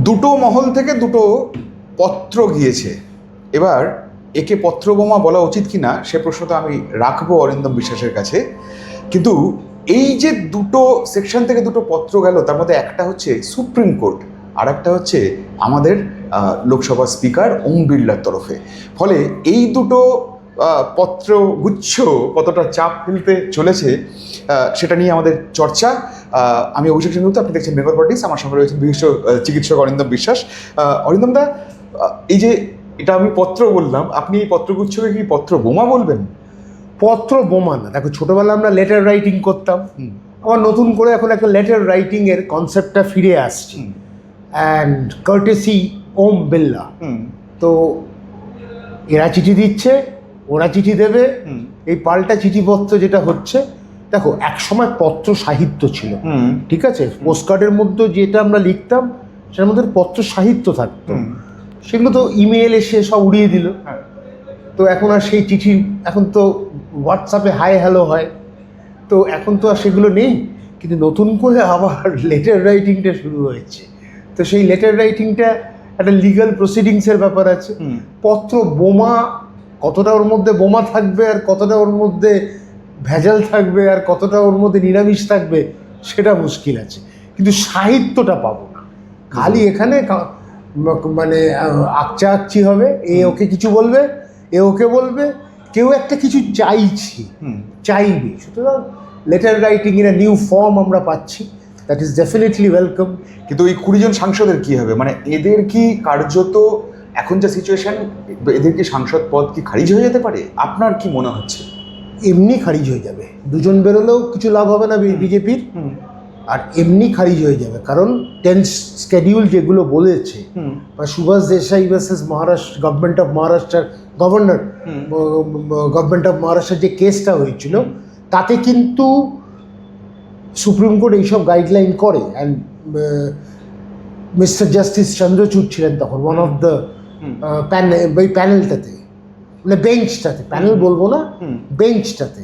দুটো মহল থেকে দুটো পত্র গিয়েছে। এবার একে পত্রবোমা বলা উচিত কি না সে প্রশ্নটা আমি রাখবো অরিন্দম বিশ্বাসের কাছে। কিন্তু এই যে দুটো সেকশন থেকে দুটো পত্র গেল, তার মধ্যে একটা হচ্ছে সুপ্রিম কোর্ট, আর একটা হচ্ছে আমাদের লোকসভা স্পিকার ওম বিড়লার তরফে। ফলে এই দুটো পত্র গুচ্ছ কতটা চাপ ফেলতে চলেছে সেটা নিয়ে আমাদের চর্চা। আমি অভিষেক সেনগুপ্ত, আপনি দেখছেন বেঙ্গল পলিটিক্স। আমার সঙ্গে রয়েছেন বিশিষ্ট চিকিৎসক অরিন্দম বিশ্বাস। অরিন্দম দা, এই যে এটা আমি পত্র বললাম, আপনি এই পত্রগুচ্ছকে কি পত্র বোমা বলবেন? পত্র বোমা না, দেখো ছোটোবেলা আমরা লেটার রাইটিং করতাম, আবার নতুন করে এখন একটা লেটার রাইটিংয়ের কনসেপ্টটা ফিরে আসছে, অ্যান্ড কার্টেসি ওম বিড়লা। তো এরা চিঠি দিচ্ছে, ওরা চিঠি দেবে, এই পাল্টা চিঠিপত্র যেটা হচ্ছে। দেখো একসময় পত্র সাহিত্য ছিল, ঠিক আছে, পোস্টকার্ডের মধ্যে যেটা আমরা লিখতাম সেটার মধ্যে পত্র সাহিত্য থাকতো, সেগুলো তো ইমেল এসে সব উড়িয়ে দিল। তো এখন আর সেই চিঠি, এখন তো হোয়াটসঅ্যাপে হাই হ্যালো হয়, তো এখন তো আর সেগুলো নেই। কিন্তু নতুন করে আবার লেটার রাইটিংটা শুরু হয়েছে। তো সেই লেটার রাইটিংটা একটা লিগাল প্রসিডিংসের ব্যাপার আছে। পত্র বোমা, কতটা ওর মধ্যে বোমা থাকবে আর কতটা ওর মধ্যে ভেজাল থাকবে আর কতটা ওর মধ্যে নিরামিষ থাকবে সেটা মুশকিল আছে। কিন্তু সাহিত্যটা পাবো না, খালি এখানে মানে আকচা আকচি হবে, এ ওকে কিছু বলবে, এ ওকে বলবে, কেউ একটা কিছু চাইবে। সুতরাং letter writing in new form আমরা পাচ্ছি, দ্যাট ইজ ডেফিনেটলি ওয়েলকাম। কিন্তু এই 20 জন সাংসদের কি হবে? মানে এদের কি কার্যত এখন যা সিচুয়েশন, এদের কি সাংসদ পদ কি খারিজ হয়ে যেতে পারে? আপনার কি মনে হচ্ছে? এমনি খারিজ হয়ে যাবে, দুজন বেরোলেও কিছু লাভ হবে না বিজেপির, আর এমনি খারিজ হয়ে যাবে। কারণ 10 স্কেডিউল যেগুলো বলেছে, বা Subhash Desai versus Maharashtra, government of Maharashtra, governor government of মহারাষ্ট্রের যে কেসটা হয়েছিল, তাতে কিন্তু সুপ্রিম কোর্ট এইসব গাইডলাইন করে। অ্যান্ড মিস্টার জাস্টিস চন্দ্রচূড় ছিলেন তখন ওয়ান অফ দ্য ওই প্যানেলটাতে, মানে বেঞ্চটাতে, প্যানেল বলবো না, বেঞ্চটাতে,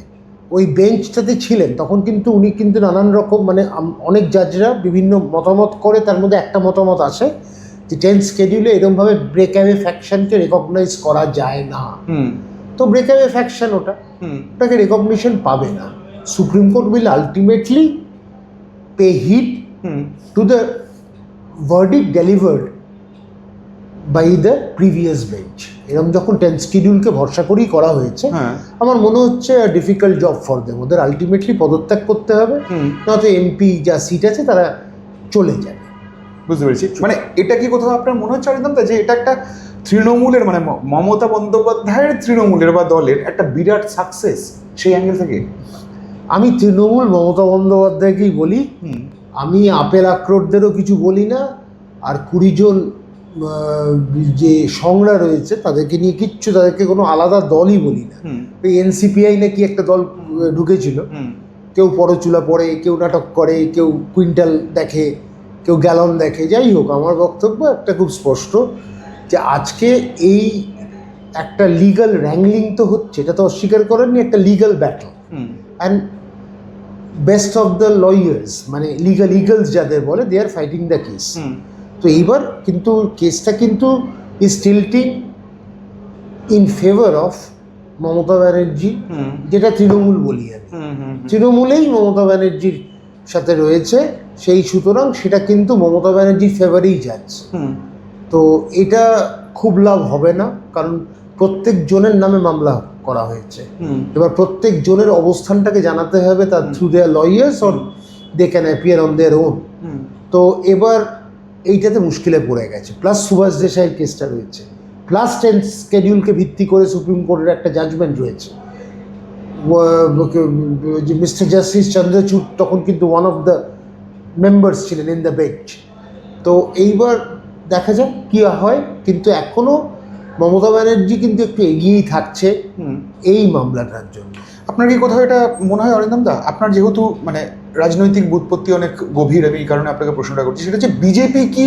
ওই বেঞ্চটাতে ছিলেন তখন। কিন্তু উনি কিন্তু নানান রকম, মানে অনেক জাজরা বিভিন্ন মতামত করে, তার মধ্যে একটা মতামত আসে যে 10 স্কেডিউলে এরকমভাবে ব্রেক অ্যাওয়ে ফ্যাকশনকে রেকগনাইজ করা যায় না। তো ব্রেক অ্যাওয়ে ফ্যাকশন ওটাকে রেকগনিশন পাবে না। Supreme Court will ultimately pay heed to the verdict delivered by the previous bench. এরকম যখন 10 স্কেডিউলকে ভরসা করেই করা হয়েছে, আমার মনে হচ্ছে ডিফিকাল্ট জব ফর দেম। ওদের আলটিমেটলি পদত্যাগ করতে হবে, নয়তো এমপি যা সিট আছে তারা চলে যাবে। বুঝতে পেরেছি। মানে এটা কি কোথাও আপনার মনে হচ্ছে অরিন্দম দা যে এটা একটা তৃণমূলের, মানে মমতা বন্দ্যোপাধ্যায়ের তৃণমূলের বা দলের একটা বিরাট সাকসেস সেই অ্যাঙ্গেল থেকে? আমি তৃণমূল মমতা বন্দ্যোপাধ্যায়কেই বলি, আমি আপেল আক্রোটদেরও কিছু বলি না, আর 20 জন যে সংরা রয়েছে তাদেরকে নিয়ে কিচ্ছু, তাদেরকে কোনো আলাদা দলই বলি না। ওই এনসিপিআই নাকি একটা দল ঢুকেছিল, কেউ পরচুলা পড়ে, কেউ নাটক করে, কেউ কুইন্টাল দেখে, কেউ গ্যালন দেখে। যাই হোক, আমার বক্তব্য একটা খুব স্পষ্ট, যে আজকে এই একটা লিগাল র্যাংলিং তো হচ্ছে, এটা তো অস্বীকার করেননি, একটা legal battle. And best of the lawyers, মানে লিগালস যাদের বলে, they are fighting the case. তো এইবার কিন্তু কেসটা কিন্তু is tilting in favour of Mamata Banerjee, যেটা তৃণমূল বলি আমি। তৃণমূলেই মমতা ব্যানার্জির সাথে রয়েছে, সেই সুতরাং সেটা কিন্তু মমতা ব্যানার্জির ফেভারেই যাচ্ছে। তো এটা খুব লাভ হবে না, কারণ প্রত্যেক জনের নামে মামলা করা হয়েছে। এবার প্রত্যেক জনের অবস্থানটাকে জানাতে হবে, তার through their lawyers, or they can appear on their own. তো এবার এইটাতে মুশকিলে পড়ে গেছে। প্লাস সুভাষ দেশাইয়ের কেসটা রয়েছে, প্লাস 10 স্কেডিউলকে ভিত্তি করে সুপ্রিম কোর্টের একটা জাজমেন্ট রয়েছে। মিস্টার জাস্টিস চন্দ্রচূড় তখন কিন্তু ওয়ান অফ দ্য মেম্বার্স ছিলেন ইন দ্য বেঞ্চ। তো এইবার দেখা যাক কী হয়, কিন্তু এখনও মমতা ব্যানার্জি কিন্তু একটু এগিয়েই থাকছে এই মামলাটার জন্য। আপনার কি কোথাও এটা মনে হয় অরিন্দম দা? আপনার যেহেতু মানে রাজনৈতিক ব্যুৎপত্তি অনেক গভীর, আমি এই কারণে আপনাকে প্রশ্নটা করছি, সেটা হচ্ছে বিজেপি কি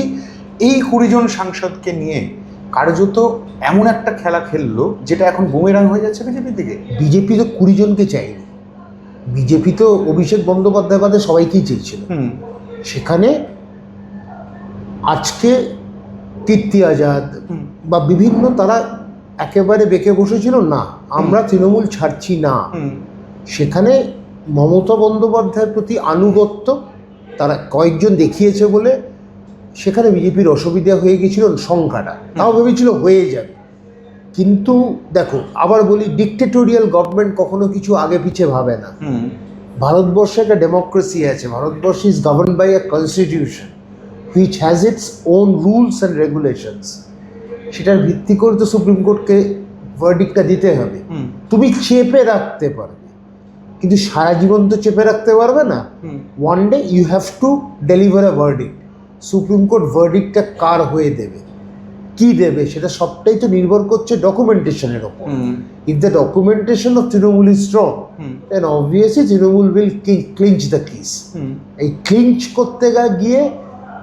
এই 20 জন সাংসদকে নিয়ে কার্যত এমন একটা খেলা খেললো যেটা এখন বুমেরাং হয়ে যাচ্ছে বিজেপির দিকে? বিজেপি তো 20 জনকে চাইনি, বিজেপি তো অভিষেক বন্দ্যোপাধ্যায় বাদে সবাইকেই চেয়েছিল। সেখানে আজকে কীর্তি আজাদ বা বিভিন্ন তারা একেবারে বেঁকে বসেছিল না, আমরা তৃণমূল ছাড়ছি না। সেখানে মমতা বন্দ্যোপাধ্যায়ের প্রতি আনুগত্য তারা কয়েকজন দেখিয়েছে বলে সেখানে বিজেপির অসুবিধা হয়ে গেছিল সংখ্যাটা, তাও ভেবেছিল হয়ে যাবে। কিন্তু দেখো আবার বলি, ডিক্টেটোরিয়াল গভর্নমেন্ট কখনো কিছু আগে পিছে ভাবে না। ভারতবর্ষে একটা ডেমোক্রেসি আছে, Bharatvarsha is govern by a constitution which has its own rules and regulations. সেটার ভিত্তি করে তো সুপ্রিম কোর্টকে ভার্ডিক্টটা দিতে হবে। তুমি চেপে রাখতে পারবে, কিন্তু সারা জীবন তো চেপে রাখতে পারবে না। One day you have to deliver a verdict. Supreme Court ভার্ডিক্টটা কার হয়ে দেবে, কি দেবে, সেটা সবটাই তো নির্ভর করছে ডকুমেন্টেশনের ওপর। If the documentation of Trinamool is strong, then obviously Trinamool will clinch the case. এই ক্লিঞ্চ করতে গিয়ে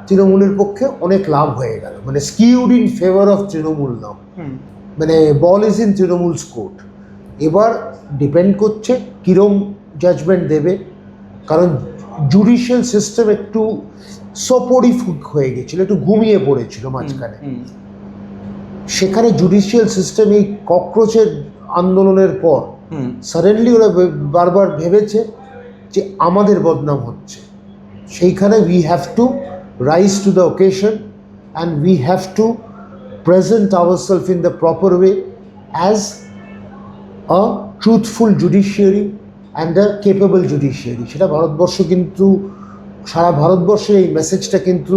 তৃণমূলের পক্ষে অনেক লাভ হয়ে গেল, মানে skewed in favour of Trinamool now, মানে ball is in Trinamool's court. এবার ডিপেন্ড করছে কিরম জাজমেন্ট দেবে, কারণ জুডিশিয়াল সিস্টেম একটু সপরিফুক হয়ে গেছিল, একটু ঘুমিয়ে পড়েছিল মাঝখানে। সেখানে জুডিশিয়াল সিস্টেম এই ককরোচের আন্দোলনের পর সাডেনলি ওরা বারবার ভেবেছে যে আমাদের বদনাম হচ্ছে। সেইখানে we have to rise to the occasion and we have to present ourself in the proper way as a truthful judiciary and a capable judiciary. সেটা ভারতবর্ষ কিন্তু, সারা ভারতবর্ষের এই মেসেজটা কিন্তু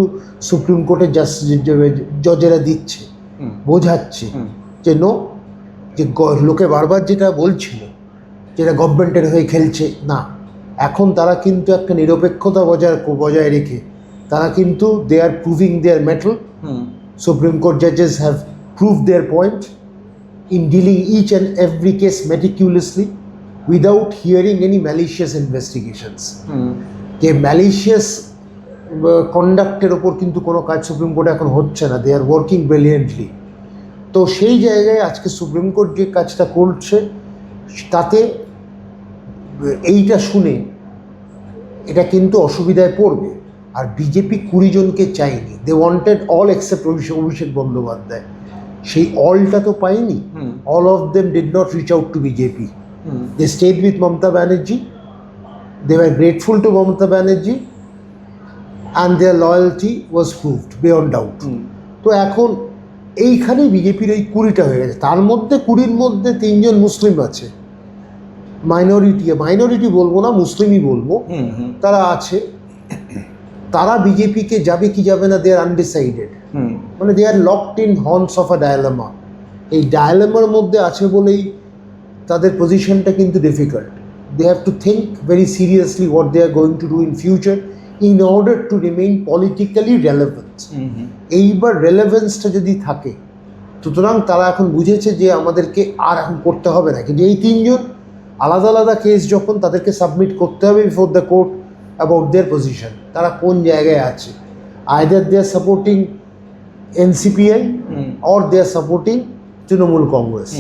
সুপ্রিম কোর্টের জজেরা দিচ্ছে, বোঝাচ্ছে যে নো, যে লোকে বারবার যেটা বলছিল যেটা গভর্নমেন্টের হয়ে খেলছে না, এখন তারা কিন্তু একটা নিরপেক্ষতা বজায় রেখে তারা কিন্তু they are proving their mettle. Supreme court জাজেস have prove their point in dealing each and every case meticulously without hearing any malicious investigations. যে ম্যালিশিয়াস কন্ডাক্টের ওপর কিন্তু কোনো কাজ সুপ্রিম কোর্টে এখন হচ্ছে না, দে আর ওয়ার্কিং ব্রিলিয়েন্টলি। তো সেই জায়গায় আজকে সুপ্রিম কোর্ট যে কাজটা করছে তাতে এইটা শুনে এটা কিন্তু অসুবিধায় পড়বে। আর বিজেপি 20 জনকে চাইনি, they wanted all except Abhishek Bandyopadhyay. সেই অলটা তো পাইনি। All of them did not reach out to BJP, they stayed with Mamata Banerjee, they were grateful to Mamata Banerjee and their loyalty was proved beyond doubt. তো এখন এইখানেই বিজেপির ওই 20টা হয়ে গেছে, তার মধ্যে 20-র মধ্যে 3 জন মুসলিম আছে, মাইনরিটি বলবো না, মুসলিমই বলবো, তারা আছে। তারা বিজেপিকে যাবে কি যাবে না, দে আর আনডিসাইডেড, মানে they are locked in horns of a dilemma. এই ডায়ালেমার মধ্যে আছে বলেই তাদের পজিশনটা কিন্তু difficult. They have to think very seriously what they are going to do in future in order to remain politically relevant. এইবার রেলেভেন্সটা যদি থাকে, সুতরাং তারা এখন বুঝেছে যে আমাদেরকে আর এখন করতে হবে না। কিন্তু এই 3 জন আলাদা আলাদা কেস যখন তাদেরকে সাবমিট করতে হবে before the court about their position, তারা কোন জায়গায় আছে, either they are supporting NCPI or they are supporting Trinamool Congress.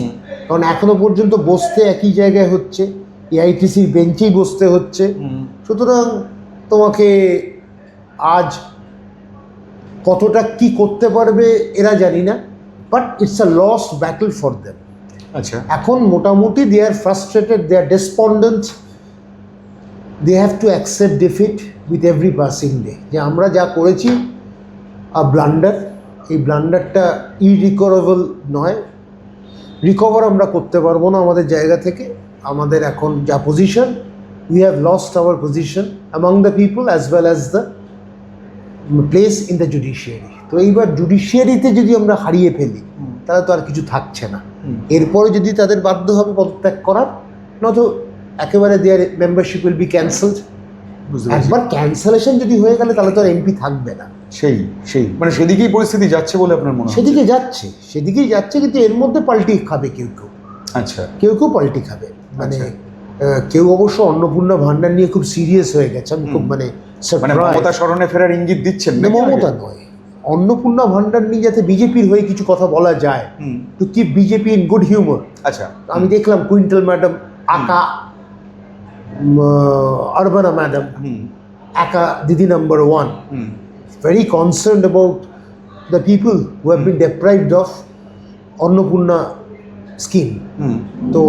কারণ এখনো পর্যন্ত বসতে একই জায়গায় হচ্ছে, এআইটিসির বেঞ্চেই বসতে হচ্ছে। সুতরাং তোমাকে আজ কতটা কি করতে পারবে এরা জানি না, but it's a lost battle for them. আচ্ছা, এখন মোটামুটি they are frustrated, they are despondent, they have to accept defeat with every passing day. যে আমরা যা করেছি ব্লান্ডার, এই ব্লান্ডারটা ইরিকভারেবল নয়, রিকভার আমরা করতে পারবো না আমাদের জায়গা থেকে। আমাদের এখন যা position, we have lost our position among the people as well as the place in the judiciary. তো এইবার জুডিশিয়ারিতে যদি আমরা হারিয়ে ফেলি তাহলে তো আর কিছু থাকছে না। এরপরে যদি তাদের বাধ্য হবে পদত্যাগ করার, নয়তো একেবারে দেয়ার মেম্বারশিপ উইল বি ক্যান্সেলড। একবার ক্যান্সেলেশন যদি হয়ে গেলে তাহলে তো আর এমপি থাকবে না। সেই মানে সেদিকেই পরিস্থিতি যাচ্ছে বলে আপনার মনে হয়? সেদিকেই যাচ্ছে, কিন্তু এর মধ্যে পাল্টি খাবে কেউ। আচ্ছা, কেউ পাল্টি খাবে, মানে কেউ অবশ্য অন্নপূর্ণা ভান্ডার নিয়ে খুব সিরিয়াস হয়ে গেছে। আমি খুব মানে মমতা স্মরণে ফেরার ইঙ্গিত দিচ্ছেন। মমতা নয়, অন্নপূর্ণা ভান্ডার নিয়ে যাতে বিজেপির হয়ে কিছু কথা বলা যায়, to keep BJP in good humour. আচ্ছা, আমি দেখলাম কুইন্টাল ম্যাডাম, আকা Urbana madam, aka Didi number 1, very concerned about the people who have been deprived of Annapurna scheme. তো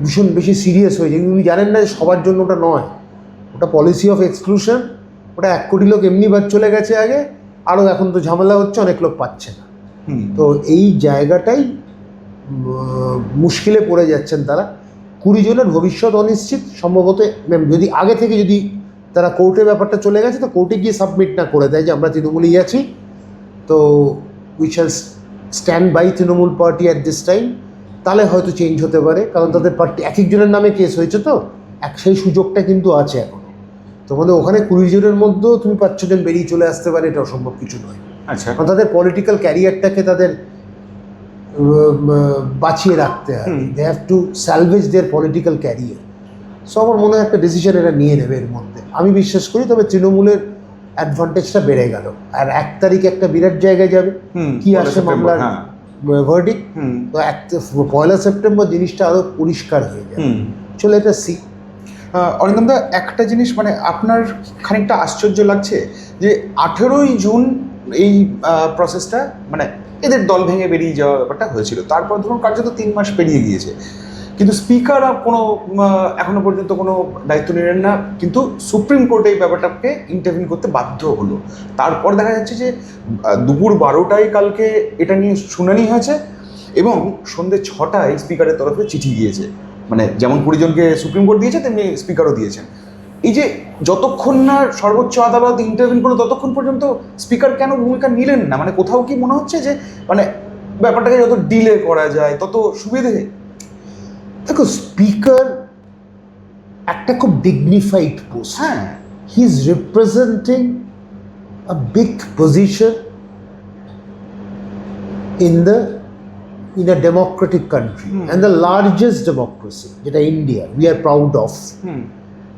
ভীষণ বেশি সিরিয়াস হয়েছে। উনি জানেন না যে সবার জন্য ওটা নয়, ওটা পলিসি অফ এক্সক্লুশন। ওটা 1 কোটি লোক এমনি বাদ চলে গেছে আগে, আরও এখন তো ঝামেলা হচ্ছে, অনেক লোক পাচ্ছে না। তো এই জায়গাটাই মুশকিলে পড়ে যাচ্ছেন তারা। 20 জনের ভবিষ্যৎ অনিশ্চিত। সম্ভবত যদি আগে থেকে যদি তারা কোর্টে ব্যাপারটা চলে গেছে, তো কোর্টে গিয়ে সাবমিট না করে দেয় যে আমরা তৃণমূলই আছি, তো we shall stand by Trinamool party at this time, তাহলে হয়তো চেঞ্জ হতে পারে। কারণ তাদের পার্টি এক একজনের নামে কেস হয়েছে, তো সেই সুযোগটা কিন্তু আছে এখনো। তোমাদের ওখানে 20 জনের মধ্যেও তুমি 5-6 জন বেরিয়ে চলে আসতে পারে, এটা অসম্ভব কিছু নয়। আচ্ছা, কারণ তাদের পলিটিক্যাল ক্যারিয়ারটাকে তাদের বাঁচিয়ে রাখতে হয়। They have to salvage their political career. So আমার মনে হয় একটা ডিসিশন এরা নিয়ে নেবে এর মধ্যে, আমি বিশ্বাস করি। তবে তৃণমূলের অ্যাডভান্টেজটা বেড়ে গেল। আর 1 তারিখ একটা বিরাট জায়গায় যাবে, কি আসে মামলার ভার্ডিক্ট। তো 1 সেপ্টেম্বর জিনিসটা আরও পরিষ্কার হয়ে যাবে। চলে এটা সি। অরিন্দমদা, একটা জিনিস মানে আপনার খানিকটা আশ্চর্য লাগছে যে 18ই জুন এই প্রসেসটা মানে এদের দল ভেঙে বেরিয়ে যাওয়া ব্যাপারটা হয়েছিল। তারপর ধরুন কার্যত 3 মাস পেরিয়ে গিয়েছে, কিন্তু স্পিকার কোনো এখনো পর্যন্ত কোনো দায়িত্ব নিলেন না, কিন্তু সুপ্রিম কোর্ট এই ব্যাপারটাকে ইন্টারভিউ করতে বাধ্য হলো। তারপর দেখা যাচ্ছে যে দুপুর 12টায় কালকে এটা নিয়ে শুনানি হয়েছে এবং সন্ধ্যে 6টায় স্পিকারের তরফে চিঠি গিয়েছে। মানে যেমন 20 জনকে সুপ্রিম কোর্ট দিয়েছে, তেমনি স্পিকারও দিয়েছেন। এই যে যতক্ষণ না সর্বোচ্চ আদালত ইন্টারভিউ করলো, ততক্ষণ পর্যন্ত স্পিকার কেন ভূমিকা নিলেন না? মানে কোথাও কি মনে হচ্ছে যে মানে ব্যাপারটাকে যত ডিলে করা যায় তত সুবিধে? দেখো, স্পিকার একটা খুব ডিগনিফাইড পোস্ট। হ্যাঁ, হি is representing a big position in a democratic country and the largest democracy, যেটা India, we are proud of.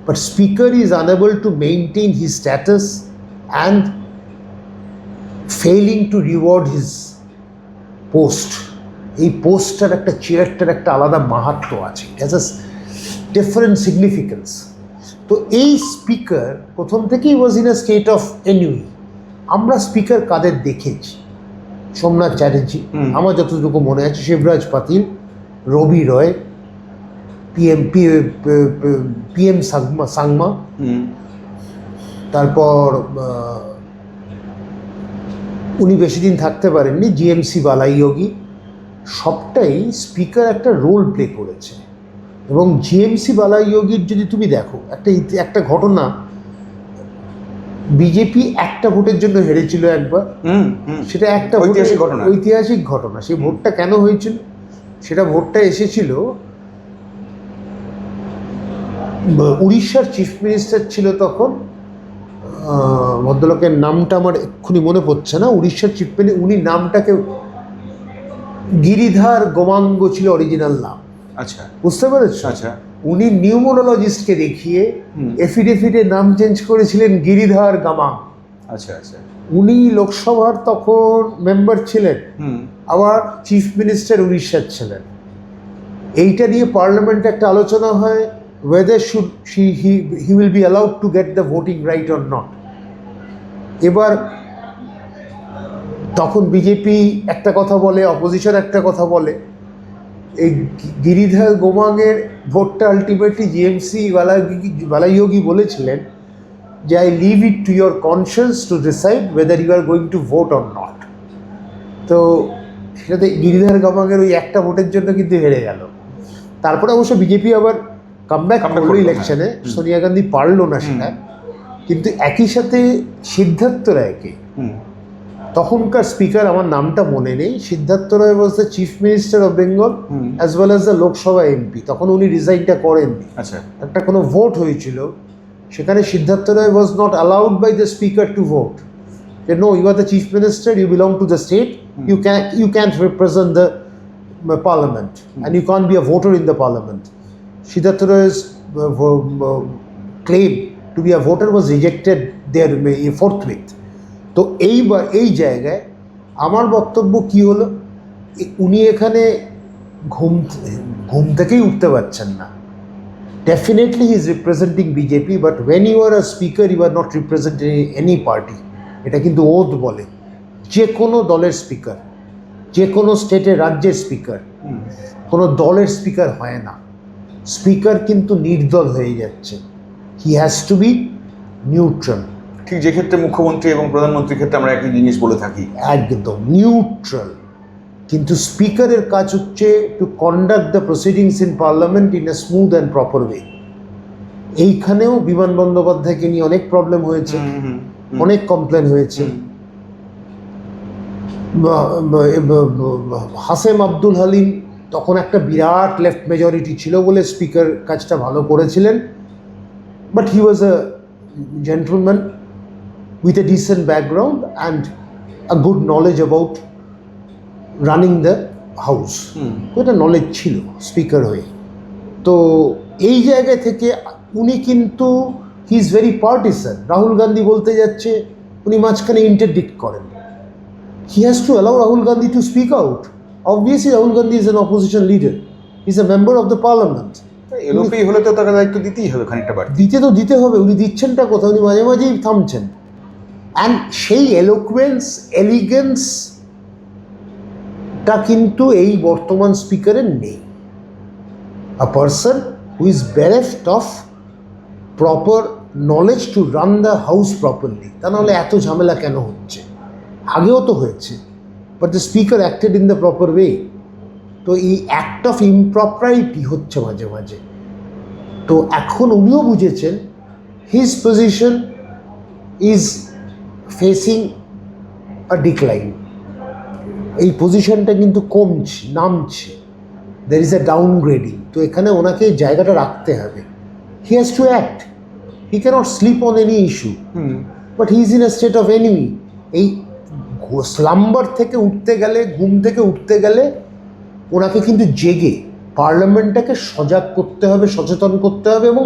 But speaker is unable to maintain his status and failing to reward his post. এই পোস্টটার একটা চেয়ারটার একটা আলাদা মাহাত্ম্য আছে, it has a different significance. তো এই speaker প্রথম থেকেই was in a state of ennui. আমরা স্পিকার কাদের দেখেছি? সোমনাথ চ্যাটার্জি, আমার যতটুকু মনে আছে, শিবরাজ পাতিল, রবি রয়, PM সাংমা, তারপর উনি বেশি দিন থাকতে পারেননি, GMC বালাইয়োগী। সবটাই স্পিকার একটা রোল প্লে করেছে। এবং GMC বালাইয়োগীর যদি তুমি দেখো একটা ঘটনা, বিজেপি একটা ভোটের জন্য হেরেছিল একবার, সেটা একটা ঐতিহাসিক ঘটনা। সেই ভোটটা কেন হয়েছিল? সেটা ভোটটা এসেছিল, উড়িষ্যার চিফ মিনিস্টার ছিল তখন, ভদ্রলোকের নামটা আমার এক্ষুনি মনে পড়ছে না, উড়িষ্যার চিফ মিনিস্টার, উনি নামটাকে গিরিধার গোমাঙ্গ ছিল অরিজিনাল নাম। আচ্ছা, বুঝতে পেরেছ? আচ্ছা, উনি নিউমোনোলজিস্টকে দেখিয়ে এফিডেভিটে নাম চেঞ্জ করেছিলেন গিরিধার গামাং। আচ্ছা, আচ্ছা। উনি লোকসভার তখন মেম্বার ছিলেন, আবার চিফ মিনিস্টার উড়িষ্যার ছিলেন। এইটা নিয়ে পার্লামেন্টে একটা আলোচনা হয়, whether should he will be allowed to get the voting right or not. এবার তখন বিজেপি একটা কথা বলে, অপোজিশন একটা কথা বলে। এই গিরিধার গোমাংয়ের ভোটটা আলটিমেটলি GMC বালাইয়োগী বলেছিলেন যে I leave it to your conscience to decide whether you are going to vote or not. তো সেটাতে গিরিধার গোমাংয়ের ওই একটা ভোটের জন্য কিন্তু হেরে গেল। তারপরে অবশ্য বিজেপি আবার কামব্যাক করলো ইলেকশনে, সোনিয়া গান্ধী পারলো না সেটা। কিন্তু একই সাথে সিদ্ধার্থ রায়কে, তখনকার স্পিকার, আমার নামটা মনে নেই, Siddhartha Ray was the chief minister of Bengal as well as the Lok Sabha MP। তখন উনি রিজাইনটা করেননি। আচ্ছা, একটা কোনো ভোট হয়েছিল, সেখানে Siddhartha Ray was not allowed by the speaker to vote. যে no, you are the chief minister, you belong to the state, you can't represent the parliament and you can't be a voter in the parliament. Siddhartha Roy's claim to be a voter was rejected there forthwith. তো এই জায়গায় আমার বক্তব্য কি হলো, উনি এখানে ঘুম থেকেই উঠতে পারছেন না। Definitely he is representing BJP, but when you are a speaker you are not representing any party. এটা কিন্তু ওথ বলে যে কোনো দলের স্পিকার, যে কোনো স্টেটের রাজ্যের স্পিকার, কোনো দলের স্পিকার হয় না। স্পিকার কিন্তু নির্দল হয়ে যাচ্ছে। He has to be neutral. ঠিক যে ক্ষেত্রে মুখ্যমন্ত্রী এবং প্রধানমন্ত্রীর ক্ষেত্রে আমরা একই জিনিস বলে থাকি, একদম নিউট্রাল। কিন্তু স্পিকারের কাজ হচ্ছে to conduct the proceedings in parliament in a smooth and proper way. এইখানেও বিমান বন্দ্যোপাধ্যায়কে নিয়ে অনেক প্রবলেম হয়েছে, অনেক কমপ্লেন হয়েছে। হাসেম আব্দুল হালিম তখন একটা বিরাট লেফট মেজরিটি ছিল বলে স্পিকার কাজটা ভালো করেছিলেন, but he was a gentleman with a dissent background and a good knowledge about running the house. ওটা নলেজ ছিল স্পিকার হয়ে। তো এই জায়গা থেকে উনি কিন্তু he is very partisan. Rahul Gandhi বলতে যাচ্ছে, উনি মাঝখানে ইন্টারডিক্ট করেন। He has to allow Rahul Gandhi to speak out. Obviously, Rahul Gandhi is an opposition leader. He's a member of the parliament. এলোপি হলে তো তাকে দায়িত্ব দিতেই হবে খানিকটা বাড়তি। দিতে তো দিতে হবে, উনি দিচ্ছেনটা কোথায়? উনি মাঝে মাঝেই থামছেন। অ্যান্ড সেই এলোকুয়েন্স, এলিগেন্সটা কিন্তু এই বর্তমান স্পিকারের নেই। A person who is bereft of proper knowledge to run the house properly. তা নাহলে এত ঝামেলা কেন হচ্ছে? আগেও তো হয়েছে, but the speaker acted in the proper way. তো এই অ্যাক্ট অফ ইমপ্রপারিটি হচ্ছে মাঝে মাঝে। তো এখন উনিও বুঝেছেন his position is facing a decline. এই পজিশনটা কিন্তু কমছে, নামছে, দের ইজ এ ডাউনগ্রেডিং। তো এখানে ওনাকে এই জায়গাটা রাখতে হবে। He has to act, he cannot sleep on any issue, but he is in a state of enemy. এই স্লাম্বার থেকে উঠতে গেলে, ঘুম থেকে উঠতে গেলে ওনাকে কিন্তু জেগে পার্লামেন্টটাকে সজাগ করতে হবে, সচেতন করতে হবে। এবং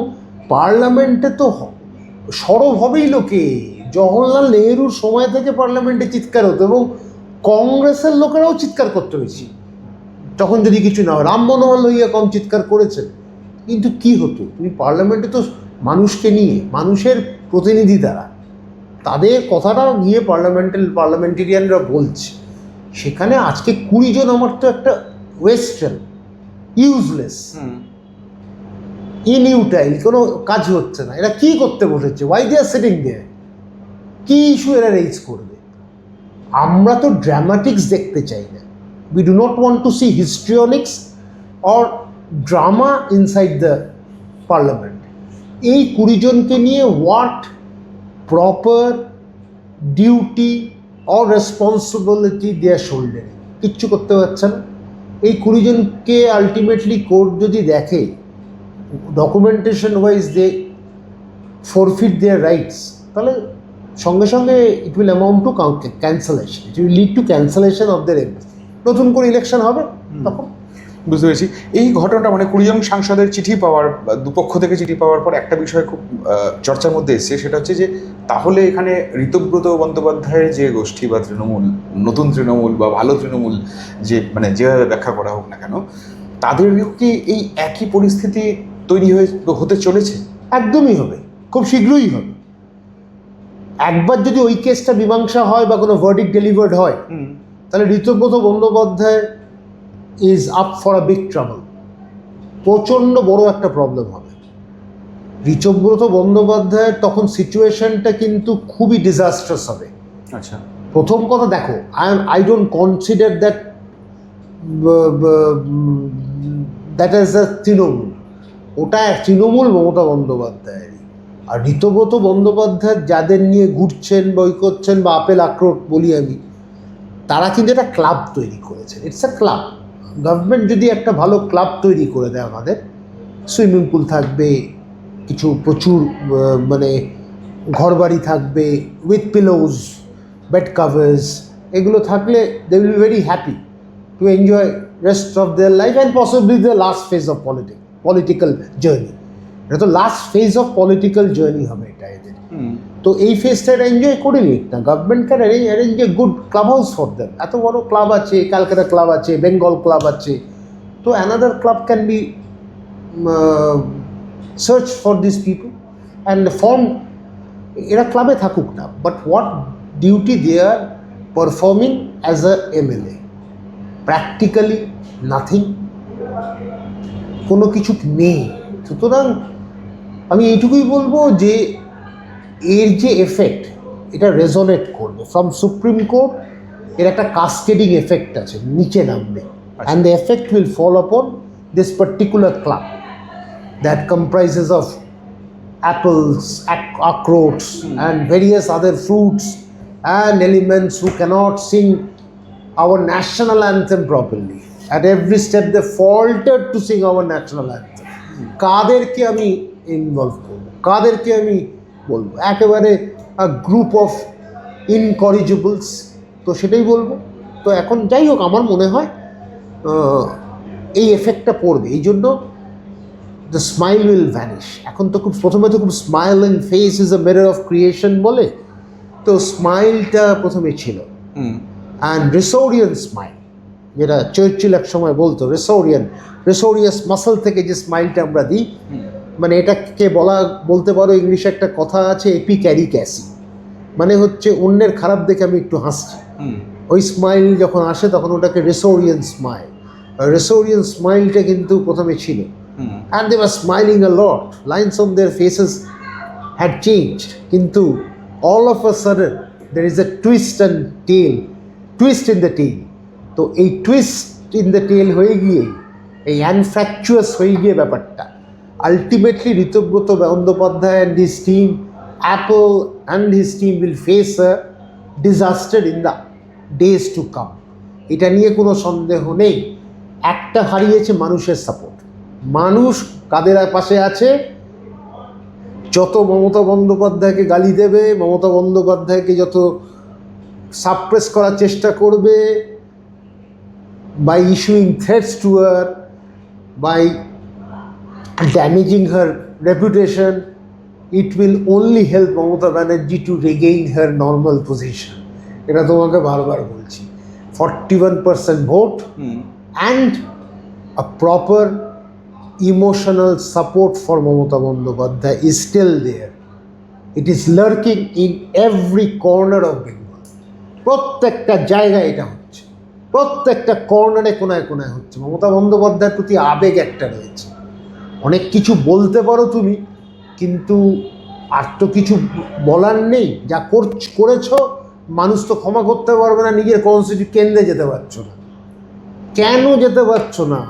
পার্লামেন্টে তো সরব হবেই লোকে। জওহরলাল নেহরুর সময় থেকে পার্লামেন্টে চিৎকার হতো এবং কংগ্রেসের লোকেরাও চিৎকার করতে হয়েছে তখন যদি কিছু না হয়। রাম মনোহর লোহিয়া কম চিৎকার করেছেন, কিন্তু কি হতো? তুমি পার্লামেন্টে তো মানুষকে নিয়ে, মানুষের প্রতিনিধি দ্বারা, তাদের কথাটা নিয়ে পার্লামেন্টেরিয়ানরা বলছে। সেখানে আজকে 20 জন আমার তো একটা ওয়েস্টার্ন, ইউজলেস, ইনইউটাইল, কোনো কাজ হচ্ছে না। এরা কি করতে বসেছে? Why they are sitting there? কি ইস্যু এরা রেজ করবে? আমরা তো ড্রামাটিক্স দেখতে চাই না। We do not want to see histrionics or drama inside the parliament. এই 20 জনকে নিয়ে what proper duty or responsibility their শোল্ডারে কিচ্ছু করতে পারছে না। এই 20 জনকে আলটিমেটলি কোর্ট যদি দেখে documentation wise they forfeit their rights, তাহলে সঙ্গে সঙ্গে it will amount to cancellation. It will lead to cancellation of their MP. নতুন করে ইলেকশন হবে তখন। বুঝতে পেরেছি। এই ঘটনাটা মানে 20 জন সাংসদের চিঠি পাওয়ার, দুপক্ষ থেকে চিঠি পাওয়ার পর একটা বিষয় খুব চর্চার মধ্যে এসছে, সেটা হচ্ছে যে তাহলে এখানে ঋতব্রত বন্দ্যোপাধ্যায়ের যে গোষ্ঠী বা তৃণমূল, নতুন তৃণমূল বা ভালো তৃণমূল, যে মানে যেভাবে ব্যাখ্যা করা হোক না কেন, তাদের কি এই একই পরিস্থিতি তৈরি হতে চলেছে? একদমই হবে, খুব শীঘ্রই হবে। একবার যদি ওই কেসটা মীমাংসা হয় বা কোনো ভার্ডিক্ট ডেলিভার্ড হয়, তাহলে Ritabrata Bandyopadhyay is up for a big trouble. প্রচণ্ড বড় একটা প্রবলেম হবে ঋতব্রত বন্দ্যোপাধ্যায়ের। তখন সিচুয়েশনটা কিন্তু খুবই ডিজাস্ট্রাস হবে। আচ্ছা, প্রথম কথা দেখো, I don't consider that as a Trinamool. ওটা তৃণমূল মমতা বন্দ্যোপাধ্যায়েরই। আর ঋতব্রত বন্দ্যোপাধ্যায় যাদের নিয়ে ঘুরছেন, বই করছেন বা আপেল আক্রোট বলি আমি, তারা কিন্তু একটা ক্লাব তৈরি করেছেন। It's a club. গভর্নমেন্ট যদি একটা ভালো ক্লাব তৈরি করে দেয়, আমাদের সুইমিং পুল থাকবে, কিছু প্রচুর মানে ঘরবাড়ি থাকবে উইথ পিলোজ, বেড কাভার্স, এগুলো থাকলে they will be very happy to enjoy rest of their life and possibly the last phase of political journey. এটা তো last phase of political journey হবে এটা এদের। তো এই ফেজটা এটা এনজয় করে নিক না। Government can arrange a good club house for them. এত বড় ক্লাব আছে, ক্যালকাটা ক্লাব আছে, বেঙ্গল ক্লাব আছে। তো another club can be search for this people and form. এরা ক্লাবে থাকুক না, but what duty they're performing as a MLA, practically nothing, কোনো কিছু নেই। সুতরাং আমি এইটুকুই বলবো যে এর যে এফেক্ট, এটা রেজোনেট করবে ফ্রম সুপ্রিম কোর্ট। এর একটা কাস্কেডিং এফেক্ট আছে, নিচে নামবে, and the effect will fall upon this particular club that comprises of apples, akhrots, and various other fruits and elements who cannot sing our national anthem properly. At every step they faltered to sing our national anthem. কাদেরকে আমি involve করবো, কাদেরকে আমি বলবো? একেবারে group of ইনকরিজিবলস, তো সেটাই বলবো। তো এখন যাই হোক, আমার মনে হয় এই এফেক্টটা পড়বে। এই জন্য the smile will vanish. এখন তো প্রথমে তো খুব smiling face is a mirror of creation বলে, তো স্মাইলটা প্রথমে ছিল, অ্যান্ড রিসোরিয়ান স্মাইল, যেটা চার্চিল এক সময় বলতো, রিসোরিয়াস মাসল থেকে যে স্মাইলটা আমরা দিই, মানে এটাকে বলতে পারো ইংলিশে একটা কথা আছে, এপিক্যারিক্যাসি, মানে হচ্ছে অন্যের খারাপ দেখে আমি একটু হাসছি। ওই স্মাইল যখন আসে তখন ওটাকে রিসোরিয়ান স্মাইল। রিসোরিয়ান স্মাইলটা কিন্তু প্রথমে ছিল, and they were smiling a lot. Lines on their faces had changed. Kintu all of a sudden there is a twist in the tail. তো এই twist in the tail হয়ে গিয়ে, এই অ্যানফ্র্যাকচুয়াস হয়ে গিয়ে ব্যাপারটা ultimately Ritabrata Bandyopadhyay and his team, Apple and his team will face a disaster in the days to come. এটা নিয়ে কোনো সন্দেহ নেই। একটা হারিয়েছে মানুষের সাপোর্ট। মানুষ কাদের পাশে আছে? যত মমতা বন্দ্যোপাধ্যায়কে গালি দেবে, মমতা বন্দ্যোপাধ্যায়কে যত সাপ্রেস করার চেষ্টা করবে, by issuing threats to her, by damaging her reputation, it will only help Mamata Banerjee to regain her normal position. এটা তোমাকে বারবার বলছি। 41% vote and a proper emotional support for Mamata Bandyopadhyay is still there. It is lurking in every corner of Bengal. প্রত্যেকটা জায়গায় এটা হচ্ছে, প্রত্যেকটা কর্নারে কোনায় কোনায় হচ্ছে। মমতা বন্দ্যোপাধ্যায়ের প্রতি আবেগ একটা রয়েছে। অনেক কিছু বলতে পারো তুমি, কিন্তু আর তো কিছু বলার নেই। যা করেছো মানুষ তো ক্ষমা করতে পারবে না। নিজের কনস্টিটিউশন কেন্দ্রে যেতে পারছো না, কেন যেতে পারছো না?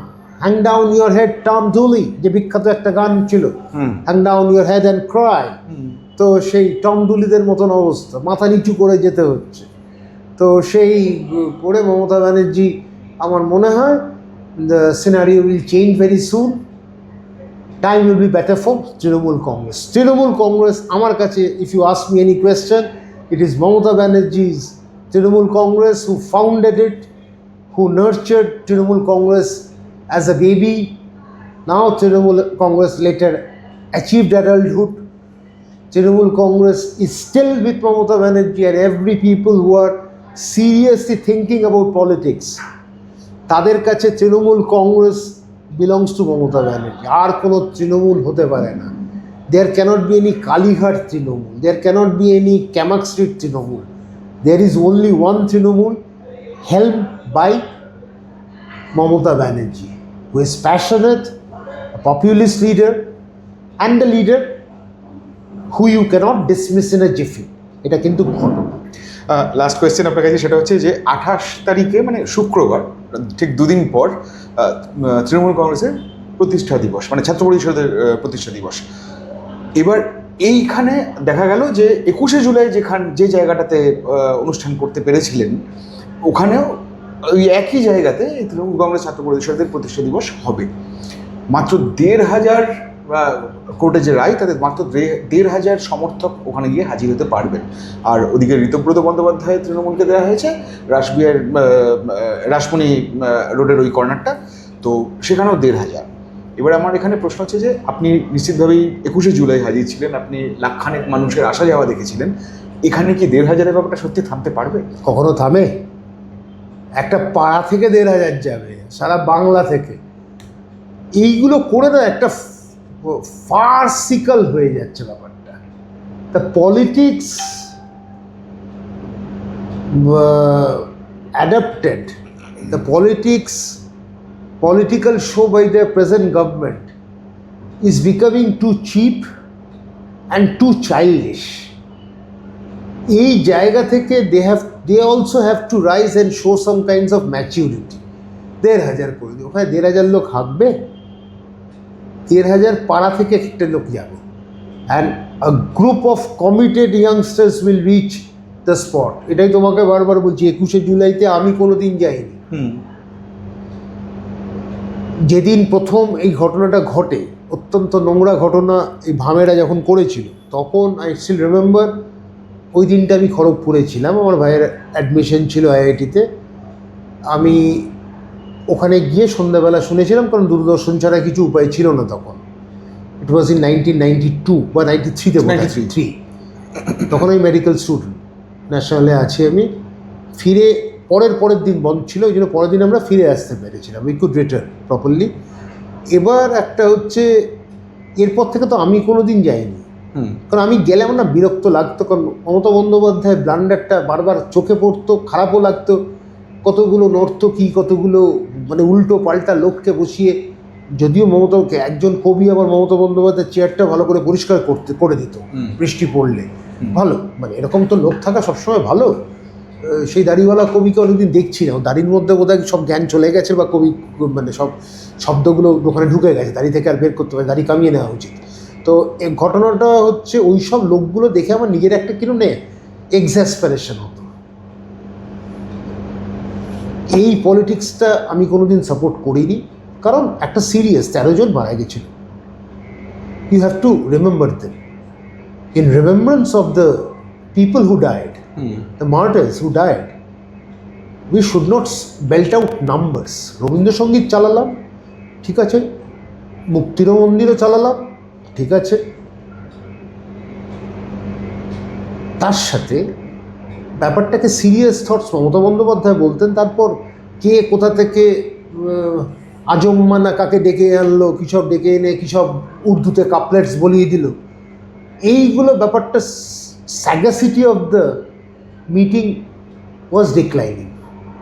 Hang down your head Tom Dooley, যে বিখ্যাত একটা গান ছিল, hang down your head and cry. তো সেই টম ডুলিদের মতন অবস্থা, মাথা নিচু করে যেতে হচ্ছে। তো সেই করে মমতা ব্যানার্জি, আমার মনে হয় the scenario will change very soon. Time will be better for Trinamool Congress. Trinamool Congress আমার কাছে, if you ask me any question, it is Mamata Banerjee's Trinamool Congress who founded it, who nurtured Trinamool Congress as a baby. Now Trinamool Congress later achieved adulthood. Trinamool Congress is still with Mamata Banerjee, and every people who are seriously thinking about politics, তাদের কাছে Trinamool Congress belongs to Mamata Banerjee. আর কোনো তৃণমূল হতে পারে না। There cannot be any Kalighat Trinamool. There cannot be any Kamak Street Trinamool. There is only one Trinamool, helmed by Mamata Banerjee, who is passionate, a populist leader, and a leader who you cannot dismiss in a jiffy. এটা কিন্তু ঘটনা। Last question আপনার কাছে, সেটা হচ্ছে যে 28 তারিখে মানে শুক্রবার, ঠিক দুদিন পর তৃণমূল কংগ্রেসের প্রতিষ্ঠা দিবস, মানে ছাত্র পরিষদের প্রতিষ্ঠা দিবস। এবার এইখানে দেখা গেল যে 21শে জুলাই যে জায়গাটাতে অনুষ্ঠান করতে পেরেছিলেন, ওখানেও ওই একই জায়গাতে তৃণমূল কংগ্রেস ছাত্র পরিষদের প্রতিষ্ঠা দিবস হবে। মাত্র 1,500 কোর্টের যে রায়, তাদের মাত্র 1,500 সমর্থক ওখানে গিয়ে হাজির হতে পারবেন। আর ওদিকে ঋতব্রত বন্দ্যোপাধ্যায় তৃণমূলকে দেওয়া হয়েছে রাসমণি রোডের ওই কর্নারটা, তো সেখানেও 1,500। এবার আমার এখানে প্রশ্ন হচ্ছে যে আপনি নিশ্চিতভাবেই 21শে জুলাই হাজির ছিলেন, আপনি লাখখানেক মানুষের আসা যাওয়া দেখেছিলেন, এখানে কি 1,500-এর ব্যাপারটা সত্যি থামতে পারবে? কখনো থামে? একটা পাড়া থেকে 1,500 যাবে, সারা বাংলা থেকে। এইগুলো করে না একটা ফার্সিক্যাল হয়ে যাচ্ছে ব্যাপারটা। The politics adapted the political show by the present government is becoming too cheap and too childish. এই জায়গা থেকে they also have to rise and show some kinds of maturity. 1,500 করে দিই, ওখানে 1,500 লোক হাঁকবে, 1,500 পাড়া থেকে একটা লোক যাবে, and a group of committed youngsters will reach the spot. এটাই তোমাকে বারবার বলছি, 21শে জুলাইতে আমি কোনোদিন যাইনি। যেদিন প্রথম এই ঘটনাটা ঘটে, অত্যন্ত নোংরা ঘটনা, এই ভামেরা যখন করেছিল, তখন আই স্টিল রিমেম্বার, ওই দিনটা আমি খড়গপুরে ছিলাম, আমার ভাইয়ের অ্যাডমিশন ছিল আইআইটিতে। আমি ওখানে গিয়ে সন্ধ্যাবেলা শুনেছিলাম, কারণ দূরদর্শন ছাড়া কিছু উপায় ছিল না তখন। ইট ওয়াজ ইন 1992 বা 93-তে 93। তখন আমি মেডিকেল স্টুডেন্ট, ন্যাশনালে আছি আমি। ফিরে পরের দিন বন্ধ ছিল, ওই জন্য পরের দিন আমরা ফিরে আসতে পেরেছিলাম, উই কুড রিটার্ন প্রপারলি। এবার একটা হচ্ছে, এরপর থেকে তো আমি কোনো দিন যাইনি, কারণ আমি গেলে আমার না বিরক্ত লাগতো, কারণ মমতা বন্দ্যোপাধ্যায় ব্লান্ডারটা বারবার চোখে পড়তো, খারাপও লাগতো। কতগুলো নর্তকী, কতগুলো মানে উল্টো পাল্টা লোককে বসিয়ে, যদিও মমতাকে একজন কবি আবার মমতা বন্দ্যোপাধ্যায়ের চেয়ারটা ভালো করে পরিষ্কার করে দিত বৃষ্টি পড়লে, ভালো, মানে এরকম তো লোক থাকা সবসময় ভালো। সেই দাড়িওয়ালা কবিকে অনেকদিন দেখছি না, দাড়ির মধ্যে বোধহয় সব জ্ঞান চলে গেছে, বা কবি মানে সব শব্দগুলো ওখানে ঢুকে গেছে, দাড়ি থেকে আর বের করতে পারে, দাড়ি কামিয়ে নেওয়া উচিত। তো এই ঘটনাটা হচ্ছে, ওই সব লোকগুলো দেখে আমার নিজের একটা কিরকম এক্সাসপারেশন হতো। এই পলিটিক্সটা আমি কোনোদিন সাপোর্ট করিনি, কারণ একটা সিরিয়াস 13 জন মারা গেছিল। You have to remember them in remembrance of the people who died, the martyrs who died. We should not belt out numbers. Rabindrasangeet চালালাম, ঠিক আছে, মুক্তির মন্দিরও চালালাম, ঠিক আছে, তার সাথে ব্যাপারটাকে সিরিয়াস থটস মমতা বন্দ্যোপাধ্যায় বলতেন। তারপর কে কোথা থেকে আজম্মানা কাকে ডেকে আনলো, কী সব ডেকে এনে কী সব উর্দুতে কাপলেটস বলিয়ে দিল, এইগুলো ব্যাপারটা sagacity of the meeting was declining.